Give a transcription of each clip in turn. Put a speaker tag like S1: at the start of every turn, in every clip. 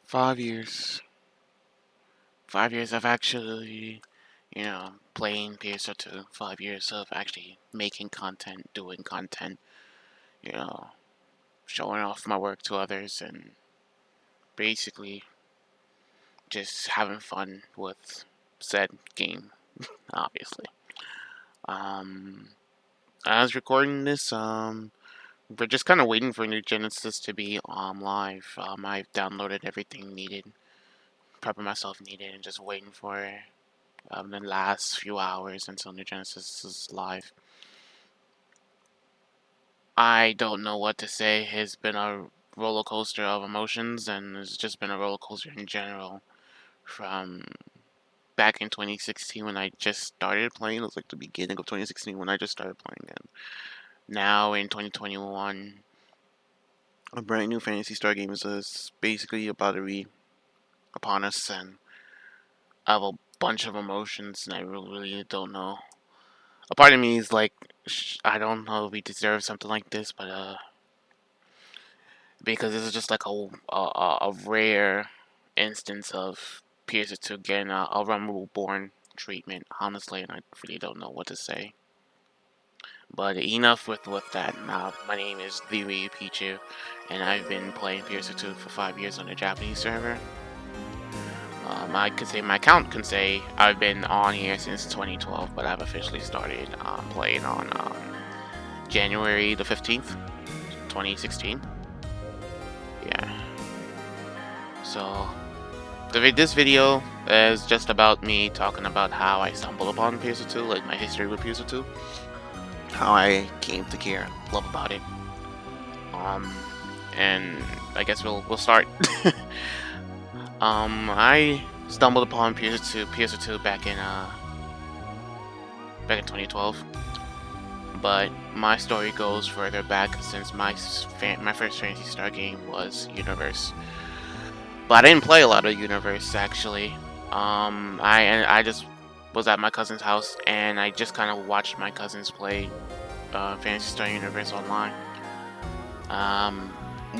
S1: 5 years. 5 years of actually, playing PSO2. 5 years of actually making content, doing content, you know, showing off my work to others, and basically just having fun with said game, obviously. Um, I was recording this, we're just kind of waiting for New Genesis to be live. I've downloaded everything needed, prepping myself needed, and just waiting for the last few hours until New Genesis is live. I don't know what to say. It's been a roller coaster of emotions, and it's just been a roller coaster in general. From back in 2016 when I just started playing, it was like the beginning of 2016 when I just started playing, and now in 2021, a brand new Phantasy Star game is basically about to be upon us, and I have a bunch of emotions, and I really don't know. A part of me is like, I don't know if we deserve something like this, but because this is just like a rare instance of PS2 getting a Rumble Born treatment, honestly, and I really don't know what to say. But enough with that. My name is The Pichu, and I've been playing PS2 for 5 years on the Japanese server. I could say my account can say I've been on here since 2012, but I've officially started playing on January the 15th, 2016. Yeah. So this video is just about me talking about how I stumbled upon PSO2, like my history with PSO2, how I came to care, love about it. And I guess we'll start. I stumbled upon PSO2 back in 2012, but my story goes further back since my first Phantasy Star game was Universe. But I didn't play a lot of Universe actually. I just was at my cousin's house, and I just kind of watched my cousins play Phantasy Star Universe online.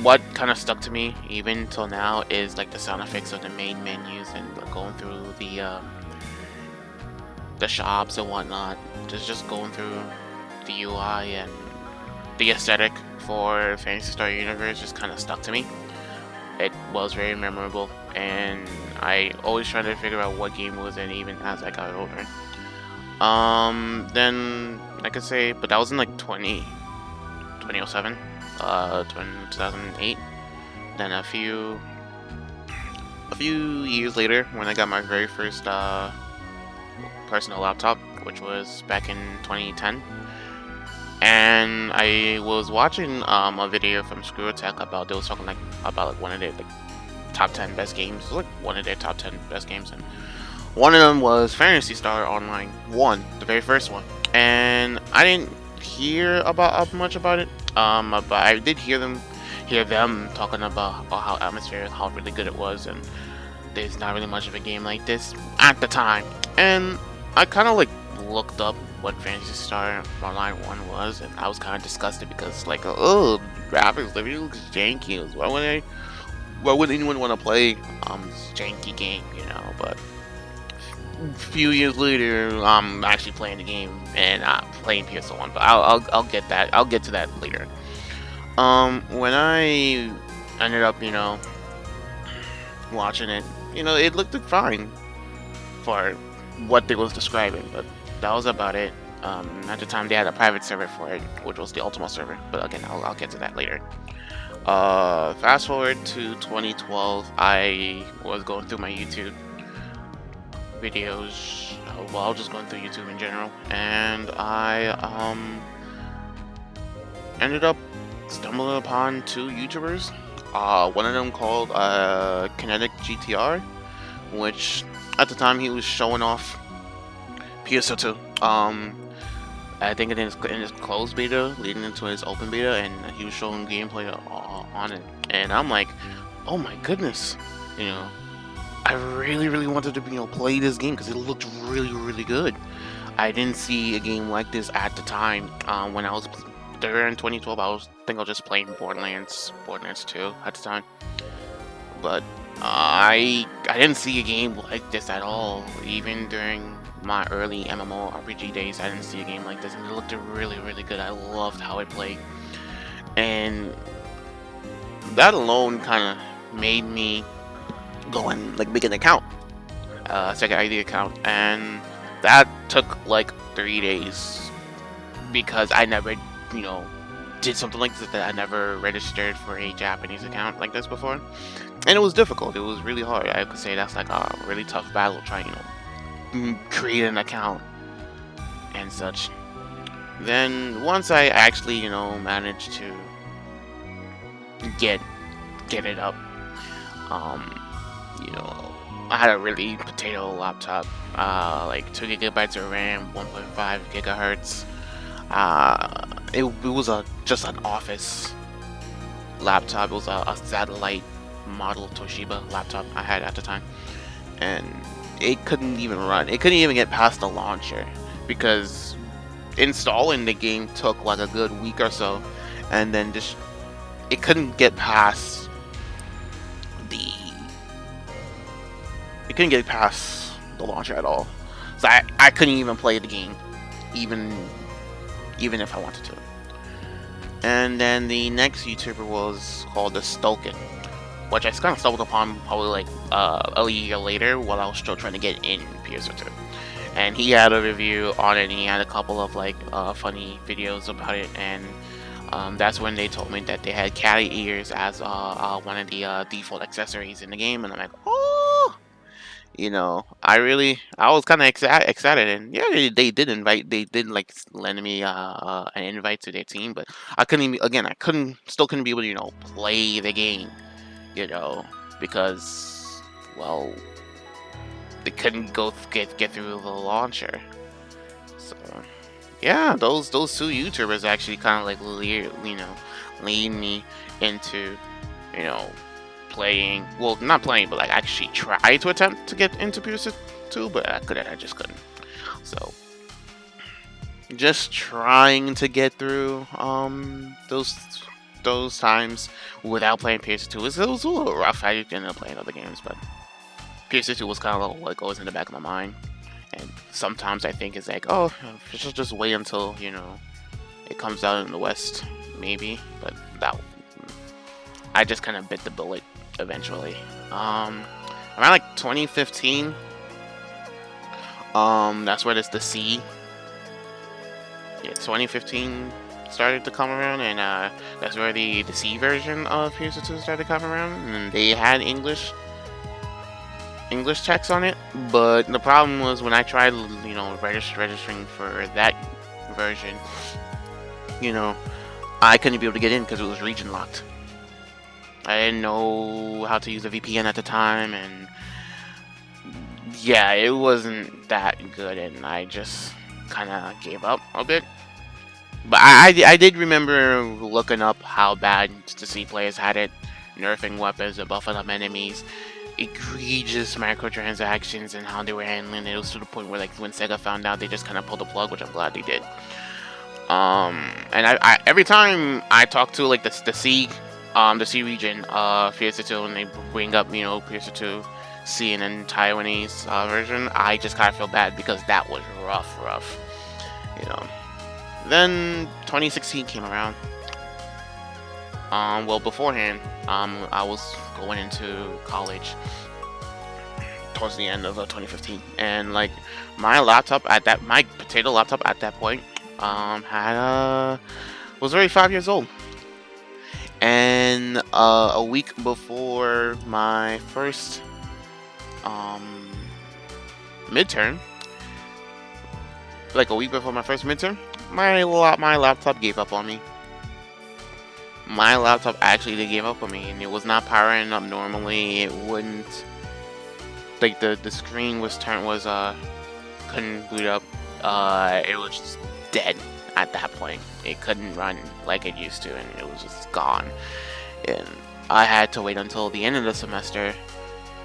S1: What kind of stuck to me even till now is like the sound effects of the main menus and going through the shops and whatnot. Just going through the UI and the aesthetic for Phantasy Star Universe just kind of stuck to me. It was very memorable, and I always tried to figure out what game it was in even as I got older. Then I could say, but that was in like 2007. 2008. Then a few years later, when I got my very first personal laptop, which was back in 2010, and I was watching a video from Screw Attack about they was talking about one of their top 10 best games. It was like one of their top 10 best games, and one of them was Phantasy Star Online 1, the very first one, and I didn't hear about much about it. But I did hear them talking about how atmospheric, how really good it was, and there's not really much of a game like this at the time. And I kind of like looked up what Phantasy Star Online 1 was, and I was kind of disgusted because like, oh, graphics, the video looks janky. Why would anyone want to play this janky game, But a few years later, I'm actually playing the game and playing PS1, but I'll get to that later. When I ended up, watching it, it looked fine for what they was describing, but that was about it. At the time, they had a private server for it, which was the Ultima server, but again, I'll get to that later. Fast forward to 2012, I was going through my YouTube videos, well, I was just going through YouTube in general, and I ended up stumbling upon two YouTubers. One of them called Kinetic GTR, which at the time he was showing off PSO2. I think in his closed beta leading into his open beta, and he was showing gameplay on it, and I'm like, oh my goodness, I really wanted to play this game because it looked really good. I didn't see a game like this at the time. When I was there in 2012, I was just playing Borderlands 2 at the time. But I didn't see a game like this at all. Even during my early MMORPG days, I didn't see a game like this, and it looked really, really good. I loved how it played, and that alone kind of made me go and like make an account, second ID account, and that took like 3 days because I never, you know, did something like this. That I never registered for a Japanese account like this before, and it was difficult. It was really hard. I could say that's like a really tough battle trying, create an account and such. Then once I actually, managed to get it up, I had a really potato laptop, like 2 gigabytes of RAM, 1.5 gigahertz. It was just an office laptop. It was a satellite model Toshiba laptop I had at the time, and it couldn't even run. It couldn't even get past the launcher because installing the game took like a good week or so, and then just it couldn't get past the launcher at all. So I couldn't even play the game, even if I wanted to. And then the next YouTuber was called the Stolkin, which I kind of stumbled upon probably like a year later while I was still trying to get in Pso2. And he had a review on it, and he had a couple of like funny videos about it, and that's when they told me that they had cat ears as one of the default accessories in the game, and I'm like, oh, I was kind of excited, and yeah, they did like lend me an invite to their team, but I couldn't even, I still couldn't be able to play the game, because, well, they couldn't get through the launcher. So yeah, those two YouTubers actually kind of like lead me into playing, well, not playing, but like actually try to attempt to get into Pso2, but I just couldn't. So just trying to get through those times without playing Pso2 it was a little rough. I ended up playing other games, but Pso2 was kind of what goes in the back of my mind. And sometimes I think it's like, oh, just wait until it comes out in the West, maybe. But I just kind of bit the bullet eventually. Around like 2015, that's where the C. Yeah, 2015 started to come around, and that's where the C version of Pso2 started to come around, and they had English text on it. But the problem was when I tried, registering for that version, I couldn't be able to get in because it was region locked. I didn't know how to use a VPN at the time, and yeah, it wasn't that good, and I just kind of gave up a bit. But I did remember looking up how bad the C players had it, nerfing weapons and buffing up enemies, egregious microtransactions, and how they were handling it. It was to the point where, like, when Sega found out, they just kind of pulled the plug, which I'm glad they did. And I every time I talk to like the C region Pso2, and they bring up Pso2 C and then Taiwanese version, I just kind of feel bad because that was rough. Then 2016 came around. Well, beforehand, I was going into college towards the end of 2015, and like my potato laptop at that point was already 5 years old. And a week before my first midterm, my laptop gave up on me. My laptop actually gave up on me, and it was not powering up normally. It wouldn't, like, the screen couldn't boot up. It was just dead at that point. It couldn't run like it used to, and it was just gone. And I had to wait until the end of the semester,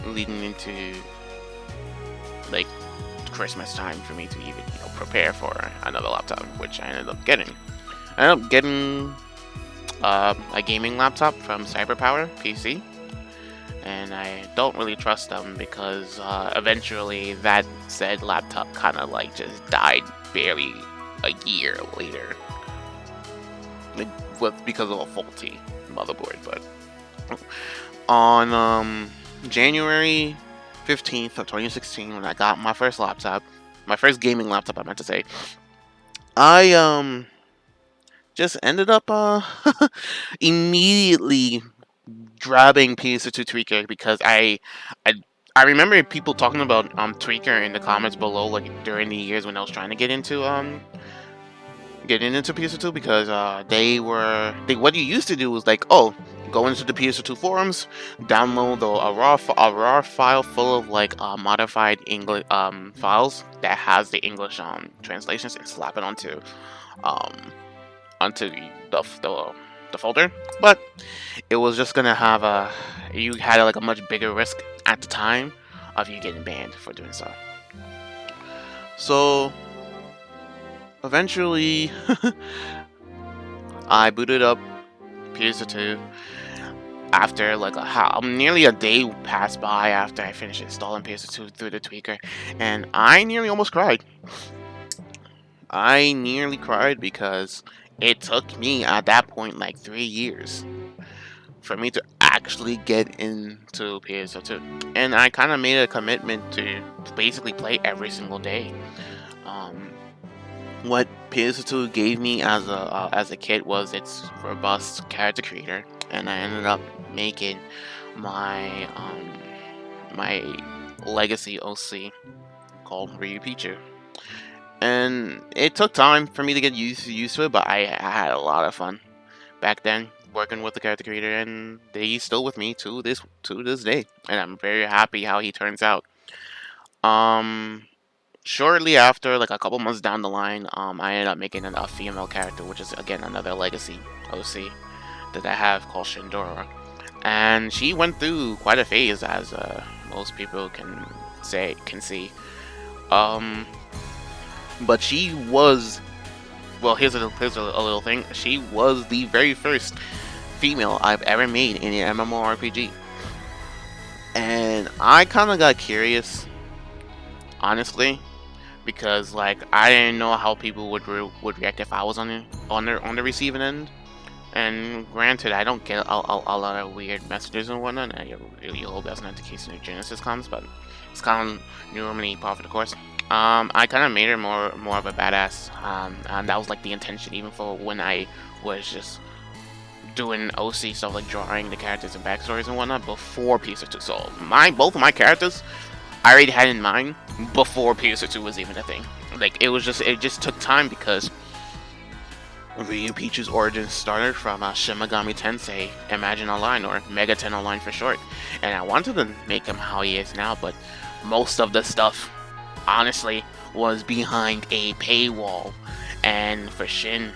S1: leading into like Christmas time, for me to even prepare for another laptop, which I ended up getting. I ended up getting a gaming laptop from CyberPower PC, and I don't really trust them because eventually that said laptop kind of like just died barely a year later. It was because of a faulty motherboard. But on January 15th of 2016, when I got my first laptop, my first gaming laptop, I meant to say, I just ended up immediately grabbing Pso2 Tweaker because I remember people talking about Tweaker in the comments below, like during the years when I was trying to get into Pso2, because what you used to do was like, oh, go into the Pso2 forums, download a raw file full of like modified English files that has the English translations, and slap it onto the folder. But it was just gonna have you had like a much bigger risk at the time of you getting banned for doing so. So eventually I booted up Pso2 after like nearly a day passed by after I finished installing Pso2 through the tweaker, and I nearly almost cried. I nearly cried because it took me at that point like 3 years for me to actually get into Pso2, and I kind of made a commitment to basically play every single day. What Pso2 gave me as a kid was its robust character creator, and I ended up making my my legacy OC called Ryu Pichu. And it took time for me to get used to it, but I had a lot of fun back then working with the character creator, and he's still with me to this day, and I'm very happy how he turns out. Shortly after, like a couple months down the line, I ended up making a female character, which is again another legacy OC that I have called Shindora, and she went through quite a phase, as most people can see. But she was, well, here's a little thing. She was the very first female I've ever made in an MMORPG, and I kind of got curious, honestly, because like I didn't know how people would react if I was on the receiving end. And granted, I don't get a lot of weird messages and whatnot. And I really hope that's not the case in New Genesis comes, but it's kind of normally par for the course. I kind of made her more of a badass, and that was like the intention, even for when I was just doing OC stuff, like drawing the characters and backstories and whatnot before Pso2. So both of my characters I already had in mind before Pso2 was even a thing. Like it just took time, because Ryu Pichu's origins started from Shin Megami Tensei Imagine Online, or Mega 10 Online for short, and I wanted to make him how he is now, but most of the stuff, honestly, was behind a paywall. And for Shin,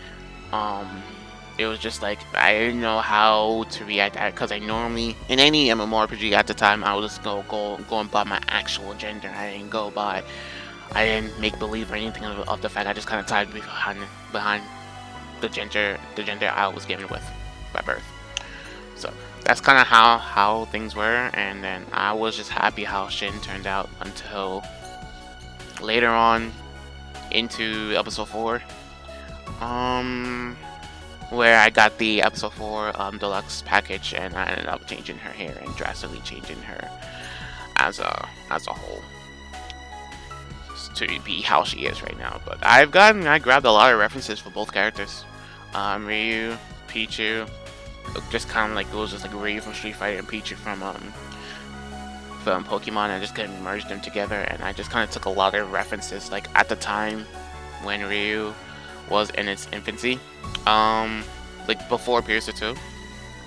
S1: it was just like I didn't know how to react to it, because I normally, in any MMORPG at the time, I would just go and by my actual gender. I didn't make believe or anything of the fact. I just kind of tied behind the gender I was given with by birth. So that's kind of how things were, and then I was just happy how Shin turned out until later on into episode 4, where I got the episode 4 deluxe package, and I ended up changing her hair and drastically changing her as a whole to be how she is right now. But I grabbed a lot of references for both characters. Ryu, Pichu, just kind of like, it was just like Ryu from Street Fighter and Pichu from Pokemon. I just kind of merged them together, and I just kind of took a lot of references. Like at the time when Ryu was in its infancy, like before Pso2,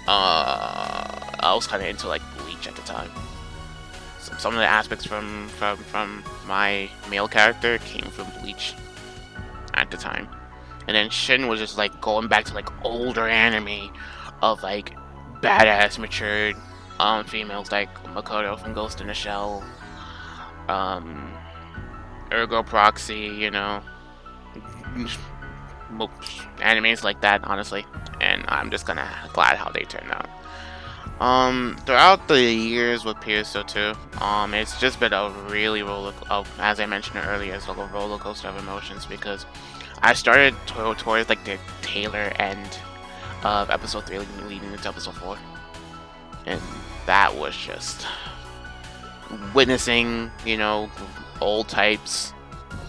S1: I was kind of into like Bleach at the time. Some of the aspects from my male character came from Bleach at the time. And then Shin was just like going back to like older anime of like badass matured females, like Makoto from Ghost in the Shell, Ergo Proxy, you know, animes like that, honestly. And I'm just kind of glad how they turned out. Throughout the years with PSO2, it's just been a really as I mentioned earlier, it's like a roller coaster of emotions because I started towards like the tailor end of episode 3, leading into episode 4, and that was just witnessing, you know, old types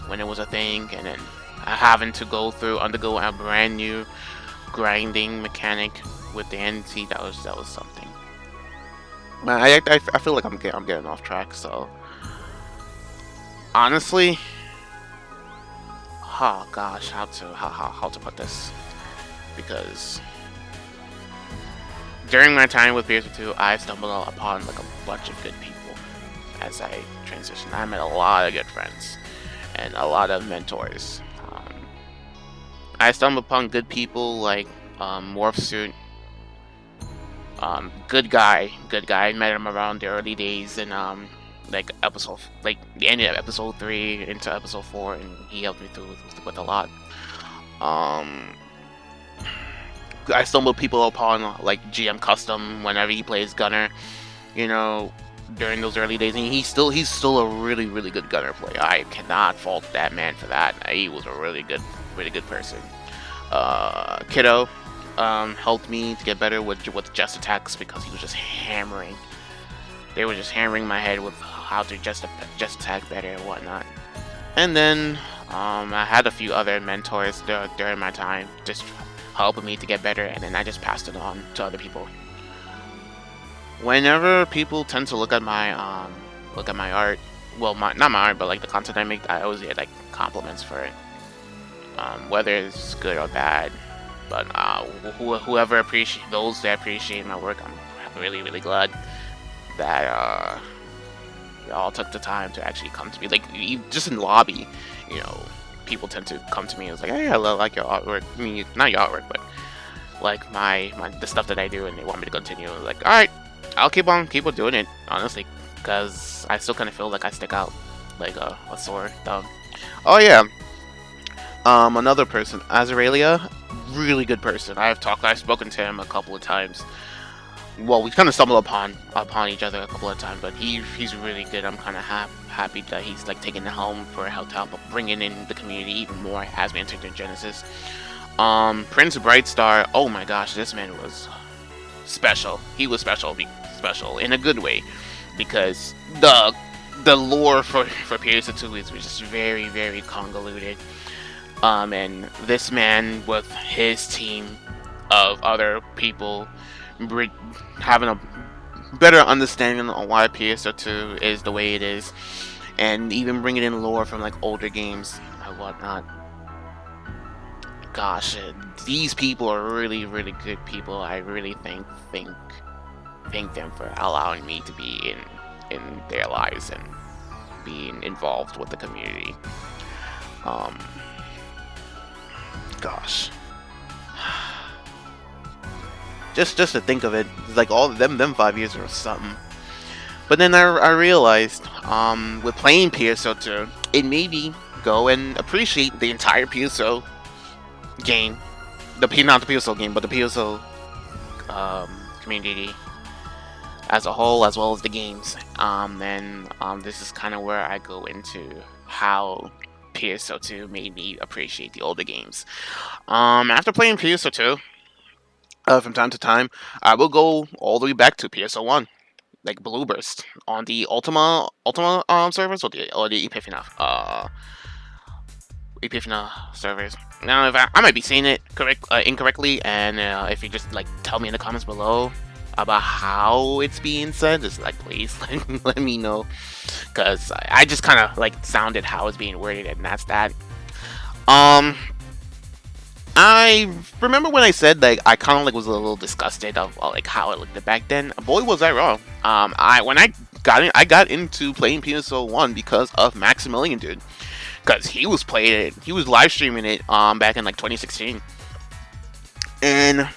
S1: when it was a thing, and then having to undergo a brand new grinding mechanic with the NT. That was something. Man, I feel like I'm getting off track. So honestly, oh gosh, how to put this? Because during my time with PSO2, I stumbled upon like a bunch of good people as I transitioned. I met a lot of good friends and a lot of mentors. I stumbled upon good people like Morph Suit. Good guy. I met him around the early days and like the end of episode 3 into episode 4, and he helped me through with a lot. I stumbled people upon like GM Custom whenever he plays Gunner, you know, during those early days, and he's still a really good Gunner player. I cannot fault that man for that. He was a really good person. Kiddo helped me to get better with just attacks because he was just hammering. They were just hammering my head with how to just attack better and whatnot. And then I had a few other mentors during my time just helping me to get better, and then I just passed it on to other people. Whenever people tend to look at my art, well, not my art, but like the content I make, I always get like compliments for it, whether it's good or bad. But whoever those that appreciate my work, I'm really glad that y'all took the time to actually come to me. Like just in the lobby, you know, people tend to come to me and it's like, hey, I like your artwork. I mean, not your artwork, but like the stuff that I do, and they want me to continue. Like, all right, I'll keep on doing it, honestly, because I still kind of feel like I stick out like a sore thumb. Oh yeah, another person, Azure, really good person. I've spoken to him a couple of times. Well, we kind of stumbled upon each other a couple of times, but he's really good. I'm kind of happy that he's like taking the helm for help bringing in the community even more as we entered in Genesis. Prince Brightstar, oh my gosh, this man was special. He was special in a good way, because the lore for PSO2 is just very convoluted. And this man with his team of other people having a better understanding on why PSO2 is the way it is, and even bringing in lore from like older games and whatnot. Gosh, these people are really good people. I really thank them for allowing me to be in their lives and being involved with the community. Gosh. Just to think of it, it's like all of them 5 years or something. But then I realized, with playing PSO2, it made me go and appreciate the entire PSO game. Not the PSO game, but the PSO community as a whole, as well as the games. This is kind of where I go into how PSO2 made me appreciate the older games. After playing PSO2, from time to time, I will go all the way back to PSO1, like Blueburst on the Ultima servers or the Epiphania servers. Now, if I might be saying it incorrectly, and if you just like tell me in the comments below about how it's being said, just like please let me know, because I just kind of like sounded how it's being worded, and that's that. I remember when I said like I kind of like was a little disgusted of like how it looked back then. Boy, was I wrong. I got into playing PSO1 because of Maximilian, dude, because he was live streaming it back in like 2016, and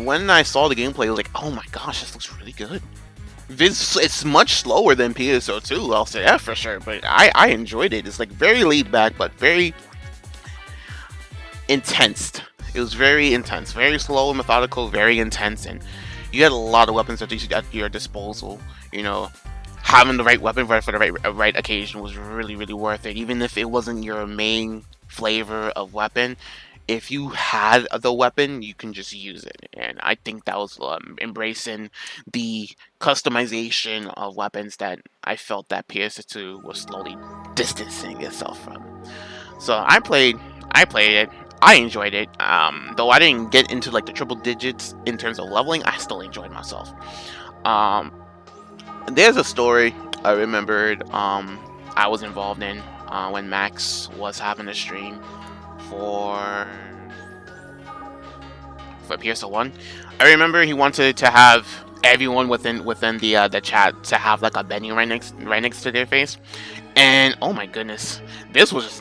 S1: when I saw the gameplay, I was like, oh my gosh, this looks really good. It's much slower than PSO2, I'll say that for sure, but I enjoyed it. It's like very laid back, but very intense It was very intense, very slow and methodical, very intense, and you had a lot of weapons at your disposal. You know, having the right weapon for the right occasion was really, really worth it. Even if it wasn't your main flavor of weapon, if you had the weapon, you can just use it. And I think that was embracing the customization of weapons that I felt that PS2 was slowly distancing itself from. So I played it. I enjoyed it. Though I didn't get into like the triple digits in terms of leveling, I still enjoyed myself. Um, there's a story I remembered I was involved in when Max was having a stream for PSO1. I remember he wanted to have everyone within the chat to have like a menu right next to their face. And oh my goodness, this was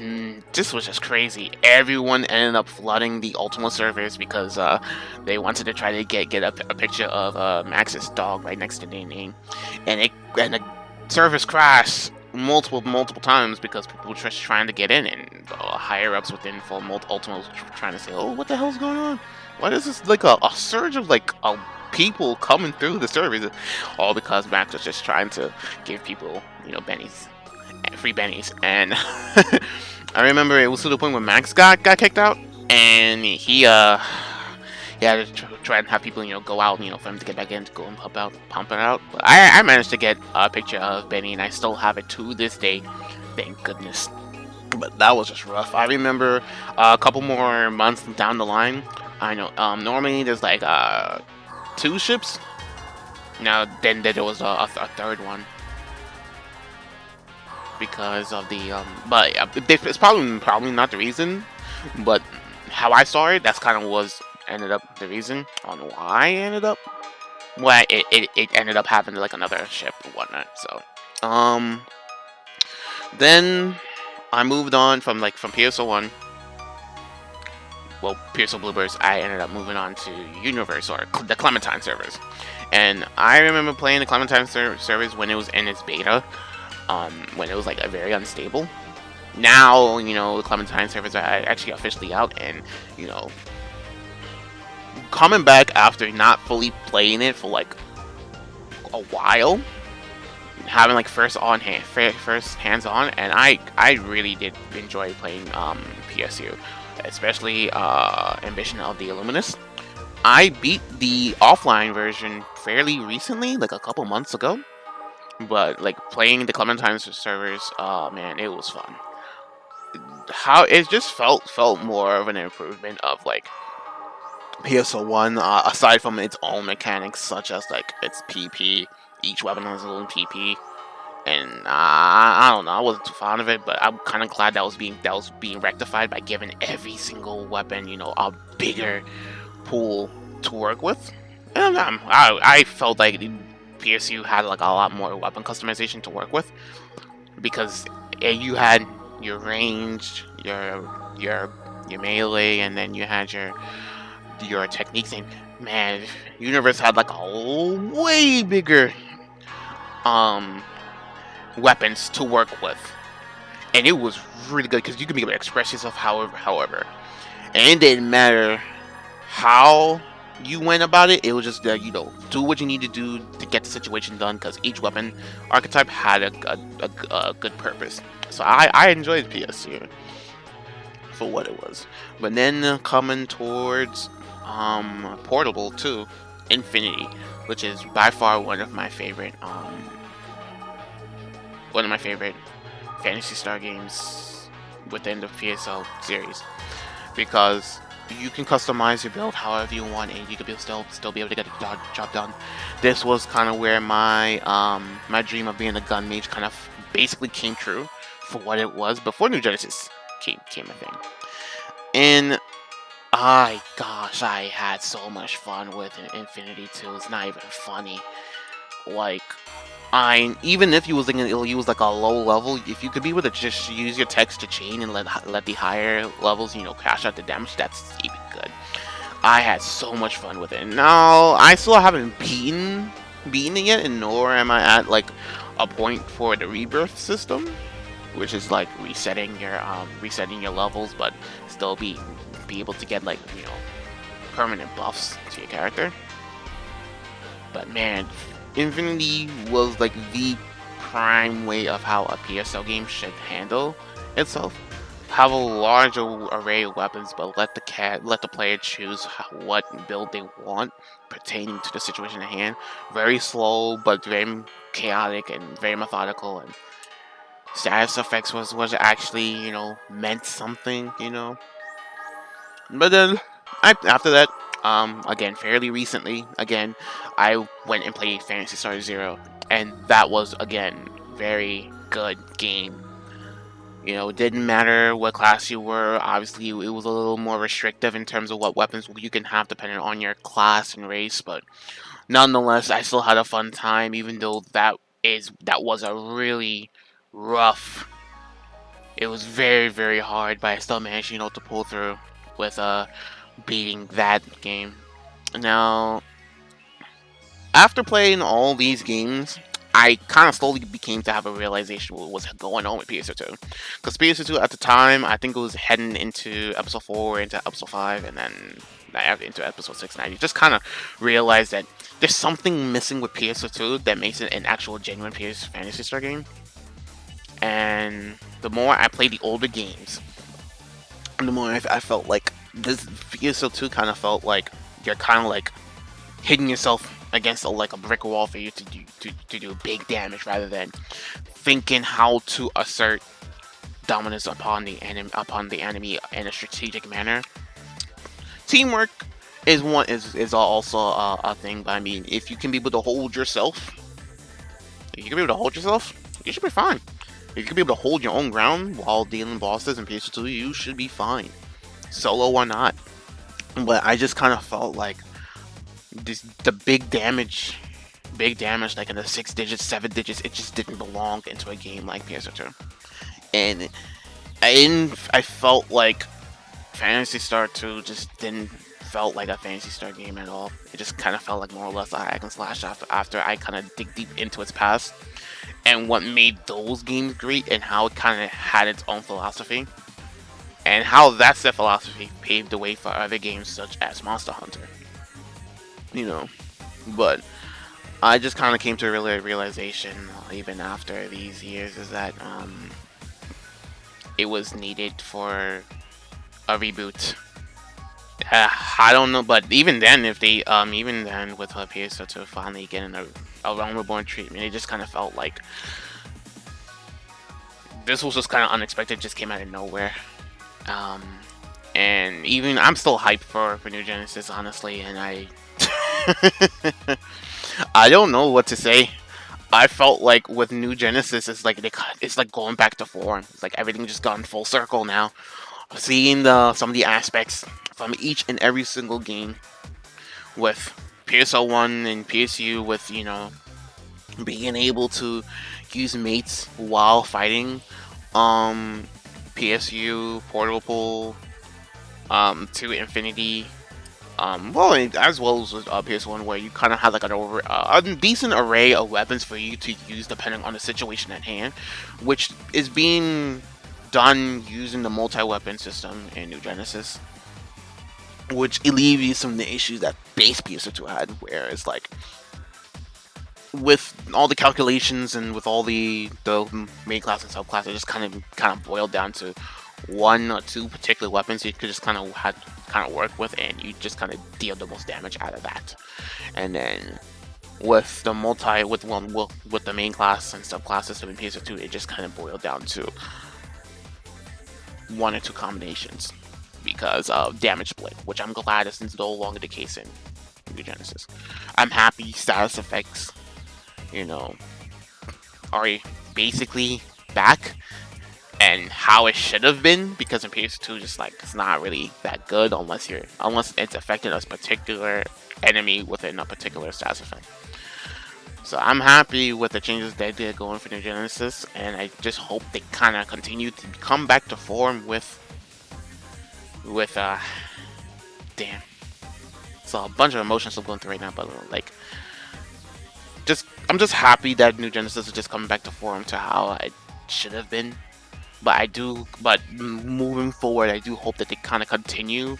S1: just crazy. Everyone ended up flooding the Ultima servers because they wanted to try to get a picture of Max's dog right next to their name, and the servers crashed multiple times because people were just trying to get in, and higher ups within full Ultima was trying to say, "Oh, what the hell's going on? Why is this like a surge of like people coming through the servers?" All because Max was just trying to give people, bennies. Free bennies, and I remember it was to the point where Max got kicked out, and he had to try and have people go out, for him to get back in to go and pump it out. But I managed to get a picture of Benny, and I still have it to this day, thank goodness. But that was just rough. I remember a couple more months down the line, I know normally there's like 2 ships. Now then there was a third one. Because of the but it's probably not the reason, but how I saw it, that's kind of ended up the reason on why I ended up it ended up having like another ship or whatnot. So then I moved on from PSO1, well, PSO Bluebirds. I ended up moving on to Universe, or the Clementine servers, and I remember playing the Clementine servers when it was in its beta. When it was like very unstable. Now, the Clementine servers are actually officially out, and coming back after not fully playing it for like a while, having like first hands on, and I really did enjoy playing PSU, especially Ambition of the Illuminist. I beat the offline version fairly recently, like a couple months ago. But like playing the Clementine servers, oh man, it was fun. How it just felt more of an improvement of like PSO1, aside from its own mechanics, such as like its PP. Each weapon has its own PP, and I don't know, I wasn't too fond of it, but I'm kind of glad that was being rectified by giving every single weapon, a bigger pool to work with. And I felt like PSU had like a lot more weapon customization to work with, because you had your range, your melee, and then you had your techniques. And man, Universe had like a way bigger weapons to work with, and it was really good because you could be able to express yourself however, and it didn't matter how you went about it. It was just do what you need to do to get the situation done, because each weapon archetype had a good purpose. So I enjoyed PSU for what it was. But then coming towards Portable 2, Infinity, which is by far one of my favorite Phantasy Star games within the PSO series, because you can customize your build however you want, and you could still be able to get the job done. This was kind of where my my dream of being a gun mage kind of basically came true for what it was before New Genesis came a thing. And gosh, I had so much fun with Infinity 2. It's not even funny. Like, even if you was like a low level, if you could be able to just use your text to chain and let the higher levels, cash out the damage, that's even good. I had so much fun with it. Now, I still haven't beaten it yet, and nor am I at like a point for the rebirth system, which is like resetting your levels, but still be able to get like permanent buffs to your character. But man, Infinity was like the prime way of how a PSO game should handle itself. Have a large array of weapons, but let the player choose what build they want pertaining to the situation at hand. Very slow, but very chaotic and very methodical. And status effects was actually meant something. But then after that, again fairly recently, again I went and played Phantasy Star Zero, and that was again very good game. It didn't matter what class you were. Obviously, it was a little more restrictive in terms of what weapons you can have depending on your class and race, but nonetheless, I still had a fun time, even though that was a really rough. It was very, very hard, but I still managed, to pull through with beating that game. Now, after playing all these games, I kind of slowly became to have a realization what was going on with PSO2. Because PSO2 at the time, I think it was heading into episode 4, into episode 5, and then into episode 6 and I just kind of realized that there's something missing with PSO2 that makes it an actual genuine PS Phantasy Star game. And the more I played the older games, the more I felt like this PSO2 kind of felt like you're kind of like hitting yourself against like a brick wall for you to do big damage, rather than thinking how to assert dominance upon the enemy in a strategic manner. Teamwork is also a thing, but I mean, if you can be able to hold yourself, you should be fine. If you can be able to hold your own ground while dealing bosses in PS2, you should be fine. Solo or not. But I just kind of felt like the big damage like in the 6 digits, 7 digits, it just didn't belong into a game like PSO2. And I felt like Phantasy Star 2 just didn't felt like a Phantasy Star game at all. It just kind of felt like more or less a hack and slash after I kind of dig deep into its past and what made those games great, and how it kind of had its own philosophy, and how that set philosophy paved the way for other games such as Monster Hunter. But I just kind of came to a realization, even after these years, is that it was needed for a reboot. I don't know, but even then, if they even then with PSO2 finally getting a Realm Reborn treatment, it just kind of felt like this was just kind of unexpected, just came out of nowhere. And even I'm still hyped for New Genesis, honestly, and I don't know what to say. I felt like with New Genesis, it's like going back to form. It's like everything just gone full circle now. Seeing some of the aspects from each and every single game, with PSO1 and PSU, with being able to use mates while fighting, PSU portable to Infinity, well, as well as PS1, where you kind of have like a decent array of weapons for you to use depending on the situation at hand, which is being done using the multi-weapon system in New Genesis, which alleviates some of the issues that base PS2 had, where it's like, with all the calculations and with all the main class and subclass, it just kind of boiled down to 1 or 2 particular weapons you could just kind of work with, and you just kind of deal the most damage out of that. And then with the with the main class and subclass system in PS2, it just kind of boiled down to 1 or 2 combinations because of damage split, which I'm glad is no longer the case in New Genesis. I'm happy status effects, are basically back and how it should have been, because in PS2 just like it's not really that good unless it's affecting a particular enemy within a particular status effect. So I'm happy with the changes they did going for New Genesis, and I just hope they kind of continue to come back to form with damn. So a bunch of emotions I'm going through right now, but like, I'm just happy that New Genesis is just coming back to form to how it should have been. But moving forward, I do hope that they kind of continue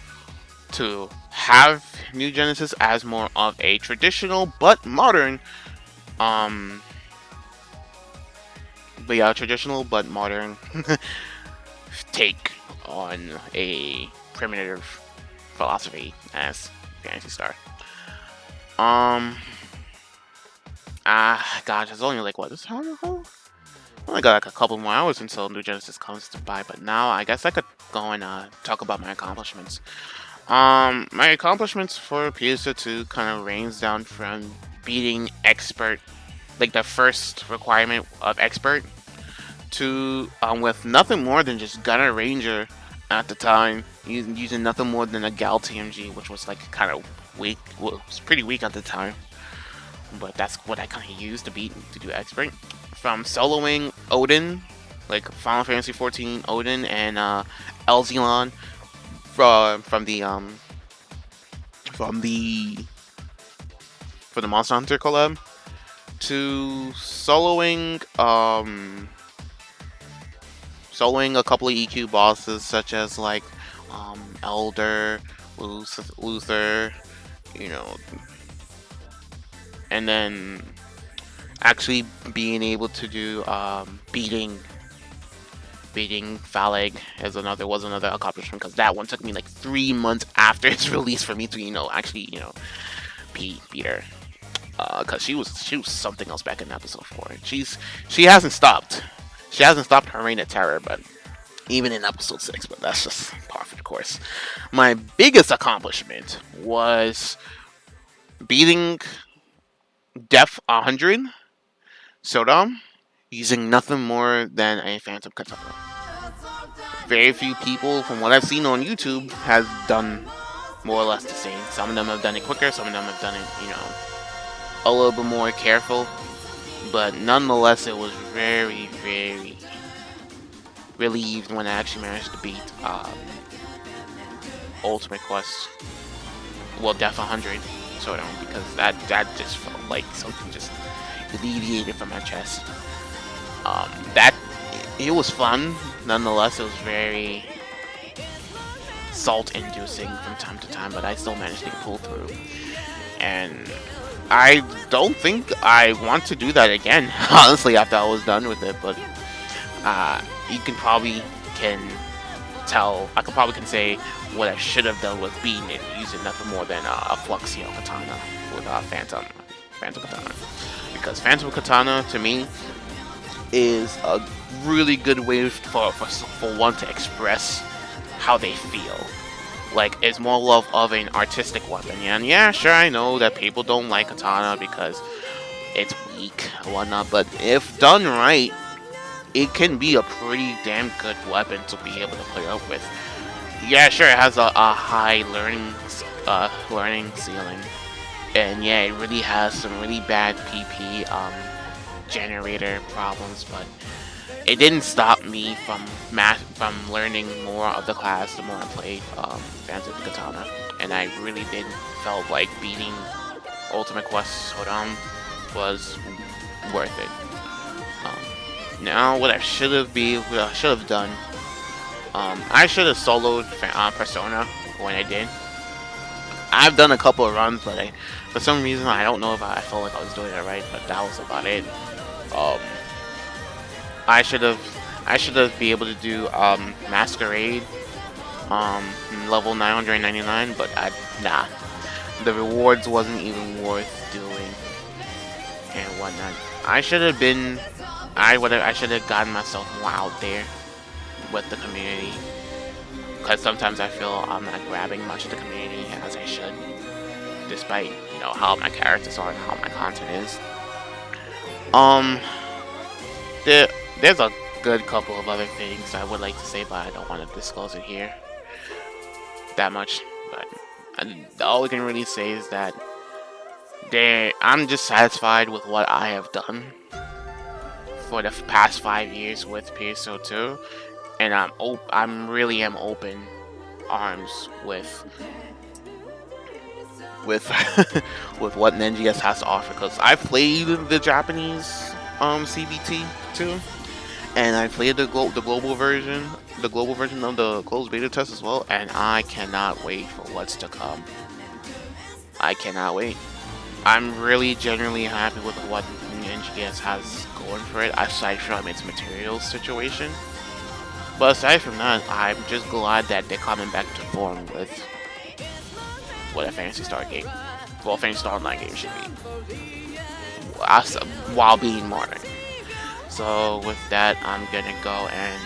S1: to have New Genesis as more of a traditional but modern, um, traditional but modern take on a primitive philosophy as Phantasy Star. Gosh, it's only like what this how I only got like a couple more hours until New Genesis comes to buy, but now I guess I could go and talk about my accomplishments. My accomplishments for PSO2 kind of range down from beating expert, like the first requirement of expert, to with nothing more than just Gunner Ranger at the time, using nothing more than a Gal TMG, which was like kind of weak. Well, it was pretty weak at the time, but that's what I kind of used to do expert. From soloing Odin, like Final Fantasy 14 Odin and Elzelon from the for the Monster Hunter collab, to soloing a couple of EQ bosses such as like Elder, Luther, you know, and then actually being able to do beating Phaleg was another accomplishment, because that one took me like 3 months after its release for me to actually beat her, because she was something else back in episode 4. She hasn't stopped her reign of terror, but even in episode 6, but that's just par for the course. My biggest accomplishment was beating Def 100 Sodom using nothing more than a Phantom Katana. Very few people, from what I've seen on YouTube, has done more or less the same. Some of them have done it quicker, some of them have done it, a little bit more careful. But nonetheless, it was very, very relieved when I actually managed to beat Ultimate Quest, well, Def 100 Sodom, because that just felt like something just alleviated from my chest. It was fun. Nonetheless, it was very salt-inducing from time to time, but I still managed to pull through. And I don't think I want to do that again, honestly, after I was done with it. But you can probably tell. I can say what I should have done with beating it using nothing more than a Fluxio Katana with Phantom Katana, because Phantom Katana to me is a really good way for one to express how they feel. Like, it's more love of an artistic weapon. And yeah, sure, I know that people don't like Katana because it's weak and whatnot, but if done right, it can be a pretty damn good weapon to be able to play up with. Yeah, sure, it has a high learning ceiling, and yeah, it really has some really bad PP generator problems, but it didn't stop me from learning more of the class the more I played Phantom Katana, and I really felt like beating Ultimate Quest Sodom was worth it. Now, what I should have done, I should have soloed Persona when I did. I've done a couple of runs, but for some reason, I don't know if I felt like I was doing it right, but that was about it. I should have be able to do Masquerade level 999, but nah, the rewards wasn't even worth doing and whatnot. I should have gotten myself more out there with the community, because sometimes I feel I'm not grabbing much of the community as I should, despite how my characters are and how my content is. There's a good couple of other things I would like to say, but I don't want to disclose it here that much. But all we can really say is that I'm just satisfied with what I have done for the past 5 years with PSO2, and I'm really open arms with with what NGS has to offer, because I've played the Japanese CBT too, and I played the global version of the closed beta test as well, and I cannot wait for what's to come. I cannot wait. I'm really genuinely happy with what NGS has going for it, aside from its materials situation. But aside from that, I'm just glad that they're coming back to form with what a Phantasy Star game, well, Phantasy Star Online game should be, while being modern. So with that, I'm gonna go and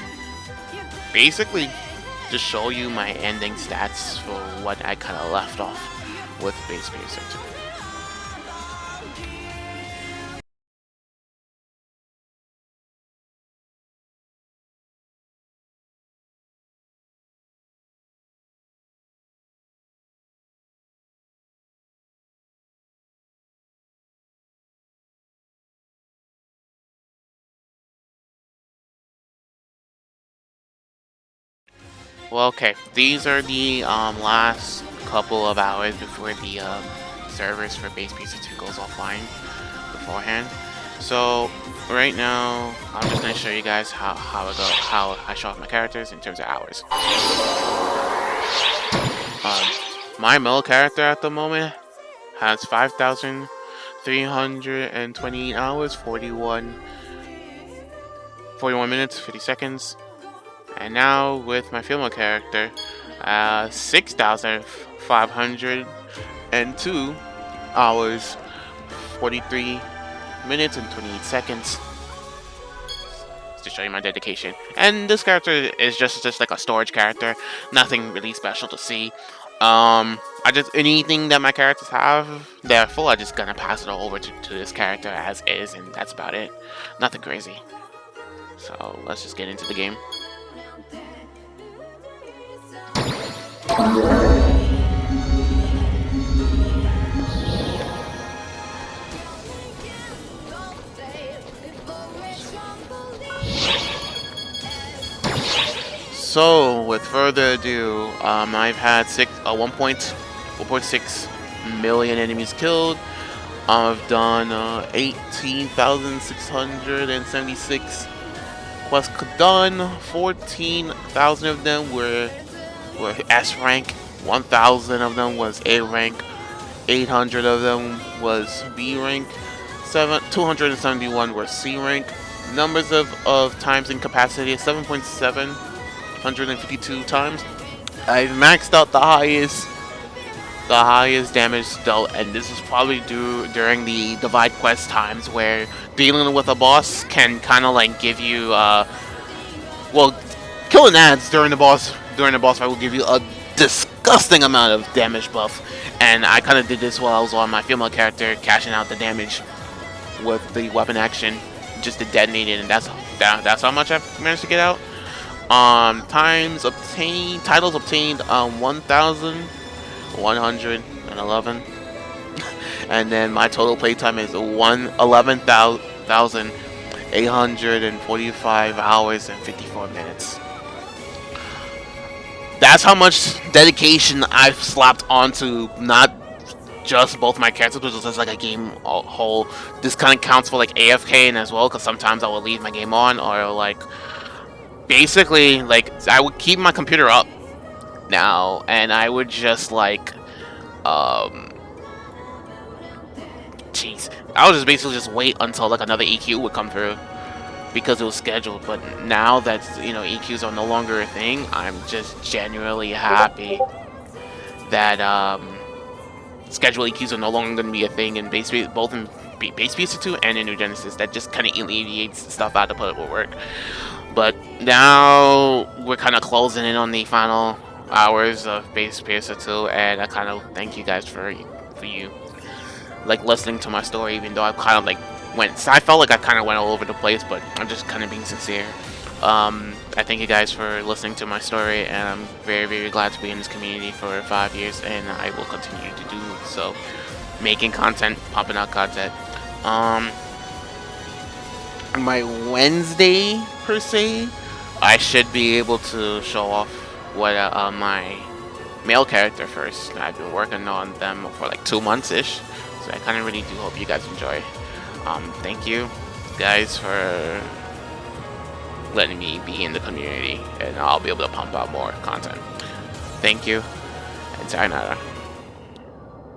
S1: basically just show you my ending stats for what I kind of left off with base Pso2. Well, okay, these are the last couple of hours before the servers for base Pso2 goes offline beforehand. So right now, I'm just gonna show you guys how I show off my characters in terms of hours. My male character at the moment has 5,328 hours, 41 minutes, 50 seconds. And now with my female character, 6,502 hours, 43 minutes and 28 seconds. To show you my dedication. And this character is just like a storage character, nothing really special to see. Anything that my characters have, they're full. I'm just gonna pass it all over to this character as is, and that's about it. Nothing crazy. So let's just get into the game. So, with further ado, I've had 1.6 million enemies killed. I've done 18,676 quests done. 14,000 of them were S rank. 1,000 of them was A rank. 800 of them was B rank. 271 were C rank. Numbers of times in capacity is 7,752 times. I've maxed out the highest damage dealt, and this is probably due during the divide quest times where dealing with a boss can kind of like give you well, killing ads during the boss fight will give you a disgusting amount of damage buff, and I kind of did this while I was on my female character, cashing out the damage with the weapon action just to detonate it, and that's how much I've managed to get out. Titles obtained 1,111, and then my total playtime is 11,845 hours and 54 minutes. That's how much dedication I've slapped onto not just both my characters, but just like a game whole. This kind of counts for like AFKing as well, because sometimes I will leave my game on, or like basically like I would keep my computer up now, and I would just like jeez, I would just basically just wait until like another EQ would come through because it was scheduled. But now that EQs are no longer a thing, I'm just genuinely happy that scheduled EQs are no longer going to be a thing in both in base Pso2 and in New Genesis. That just kind of alleviates stuff I had to put up with work. But now we're kind of closing in on the final hours of base Pso2, and I kind of thank you guys for you like listening to my story, even though I kind of like I felt like I kind of went all over the place, but I'm just kind of being sincere. I thank you guys for listening to my story, and I'm very, very glad to be in this community for 5 years, and I will continue to do so, making content, pumping out content. My Wednesday, per se, I should be able to show off what my male character first. I've been working on them for like 2 months-ish, so I kind of really do hope you guys enjoy. Thank you guys for letting me be in the community, and I'll be able to pump out more content. Thank you, and sayonara.